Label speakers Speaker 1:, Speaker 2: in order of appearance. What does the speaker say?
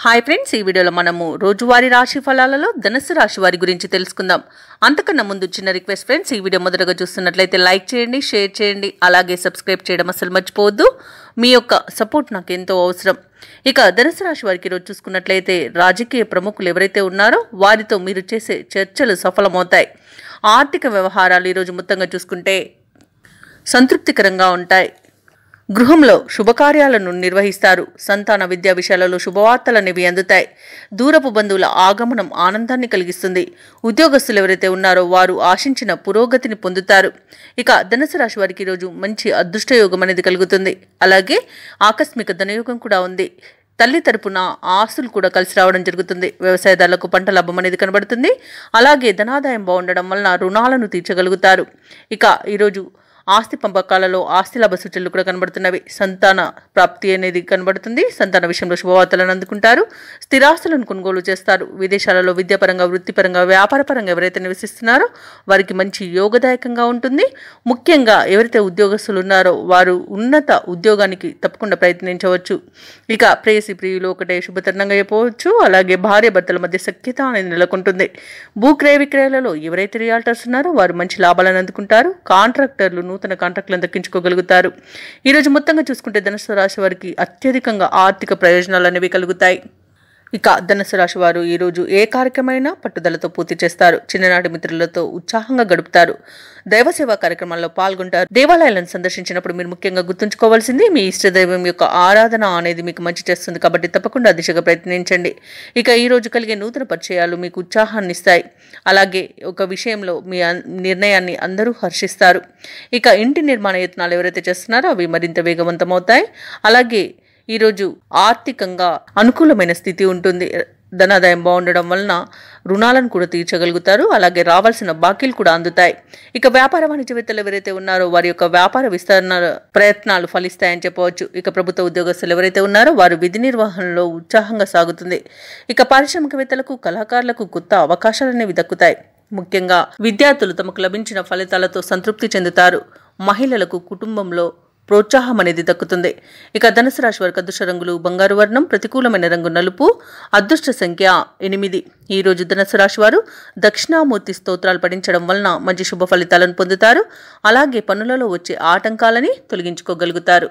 Speaker 1: Hi friends, ఈ వీడియోలో మనము రోజువారీ రాశి ఫలాలలో ధనుసు రాశి వారి గురించి తెలుసుకుందాం. అంతకన్నా ముందు చిన్న రిక్వెస్ట్ ఫ్రెండ్స్, ఈ వీడియో మొదటగా చూస్తున్నట్లయితే లైక్ చేయండి, షేర్ చేయండి, అలాగే సబ్స్క్రైబ్ చేయడం అసలు మర్చిపోవద్దు. మీ యొక్క సపోర్ట్ నాకు ఎంతో అవసరం. ఇక ధనుసు రాశి వారికి ఈరోజు చూసుకున్నట్లయితే రాజకీయ ప్రముఖులు ఎవరైతే ఉన్నారో వారితో మీరు చేసే చర్చలు సఫలమవుతాయి. ఆర్థిక వ్యవహారాలు ఈరోజు మొత్తంగా చూసుకుంటే సంతృప్తికరంగా ఉంటాయి. గృహంలో శుభకార్యాలను నిర్వహిస్తారు. సంతాన విద్యా విషయాలలో శుభవార్తలనేవి అందుతాయి. దూరపు బంధువుల ఆగమనం ఆనందాన్ని కలిగిస్తుంది. ఉద్యోగస్తులు ఎవరైతే ఉన్నారో వారు ఆశించిన పురోగతిని పొందుతారు. ఇక ధనుసు రాశి వారికి ఈరోజు మంచి అదృష్టయోగం అనేది కలుగుతుంది. అలాగే ఆకస్మిక ధనయోగం కూడా ఉంది. తల్లి తరపున ఆస్తులు కూడా కలిసి రావడం జరుగుతుంది. వ్యవసాయదారులకు పంట లాభం అనేది కనబడుతుంది. అలాగే ధనాదాయం బాగుండడం వలన రుణాలను తీర్చగలుగుతారు. ఇక ఈరోజు ఆస్తి పంపకాలలో ఆస్తి లాభ సూచనలు కూడా కనబడుతున్నవి. సంతాన ప్రాప్తి అనేది కనబడుతుంది. సంతాన విషయంలో శుభవార్తలను అందుకుంటారు. స్థిరాస్తులను కొనుగోలు చేస్తారు. విదేశాలలో విద్యాపరంగా, వృత్తిపరంగా, వ్యాపారపరంగా ఎవరైతే నివసిస్తున్నారో వారికి మంచి యోగదాయకంగా ఉంటుంది. ముఖ్యంగా ఎవరైతే ఉద్యోగస్తులు ఉన్నారో వారు ఉన్నత ఉద్యోగానికి తప్పకుండా ప్రయత్నించవచ్చు. ఇక ప్రేయసి ప్రియులు ఒకటే శుభతరుణంగా చెప్పవచ్చు. అలాగే భార్య భర్తల మధ్య సఖ్యత అనేది నెలకొంటుంది. భూక్రయ విక్రయాలలో ఎవరైతే రియాల్టర్స్ ఉన్నారో వారు మంచి లాభాలను అందుకుంటారు. కాంట్రాక్టర్లు నూతన కాంట్రాక్టులను దక్కించుకోగలుగుతారు. ఈరోజు మొత్తంగా చూసుకుంటే ధనుసు రాశి వారికి అత్యధికంగా ఆర్థిక ప్రయోజనాలు అనేవి కలుగుతాయి. ఇక ధనుసు రాశి వారు ఈరోజు ఏ కార్యక్రమైనా పట్టుదలతో పూర్తి చేస్తారు. చిన్ననాటి మిత్రులతో ఉత్సాహంగా గడుపుతారు. దైవ సేవా కార్యక్రమాల్లో పాల్గొంటారు. దేవాలయాలను సందర్శించినప్పుడు మీరు ముఖ్యంగా గుర్తుంచుకోవాల్సింది మీ ఇష్టదైవం యొక్క ఆరాధన అనేది మీకు మంచి చేస్తుంది. కాబట్టి తప్పకుండా దిశగా ప్రయత్నించండి. ఇక ఈ రోజు కలిగే నూతన పరిచయాలు మీకు ఉత్సాహాన్ని ఇస్తాయి. అలాగే ఒక విషయంలో మీ నిర్ణయాన్ని అందరూ హర్షిస్తారు. ఇక ఇంటి నిర్మాణ యత్నాలు ఎవరైతే చేస్తున్నారో అవి మరింత వేగవంతమవుతాయి. అలాగే ఈరోజు ఆర్థికంగా అనుకూలమైన స్థితి ఉంటుంది. ధనాదాయం బాగుండడం వలన రుణాలను కూడా తీర్చగలుగుతారు. అలాగే రావాల్సిన బాకీలు కూడా అందుతాయి. ఇక వ్యాపార వాణిజ్యవేత్తలు ఎవరైతే ఉన్నారో వారి యొక్క వ్యాపార విస్తరణ ప్రయత్నాలు ఫలిస్తాయని చెప్పవచ్చు. ఇక ప్రభుత్వ ఉద్యోగస్తులు ఎవరైతే ఉన్నారో వారు విధి నిర్వహణలో ఉత్సాహంగా సాగుతుంది. ఇక పారిశ్రామికవేత్తలకు, కళాకారులకు కొత్త అవకాశాలు అనేవి దక్కుతాయి. ముఖ్యంగా విద్యార్థులు తమకు లభించిన ఫలితాలతో సంతృప్తి చెందుతారు. మహిళలకు కుటుంబంలో ప్రోత్సాహం అనేది దక్కుతుంది. ఇక ధనుసు రాశి వారికి అదృష్ట రంగులు బంగారు వర్ణం, ప్రతికూలమైన రంగు నలుపు, అదృష్ట సంఖ్య 8. ఈ రోజు ధనుసు రాశి వారు దక్షిణామూర్తి స్తోత్రాలు పఠించడం వలన మంచి శుభ ఫలితాలను పొందుతారు. అలాగే పనులలో వచ్చే ఆటంకాలని తొలగించుకోగలుగుతారు.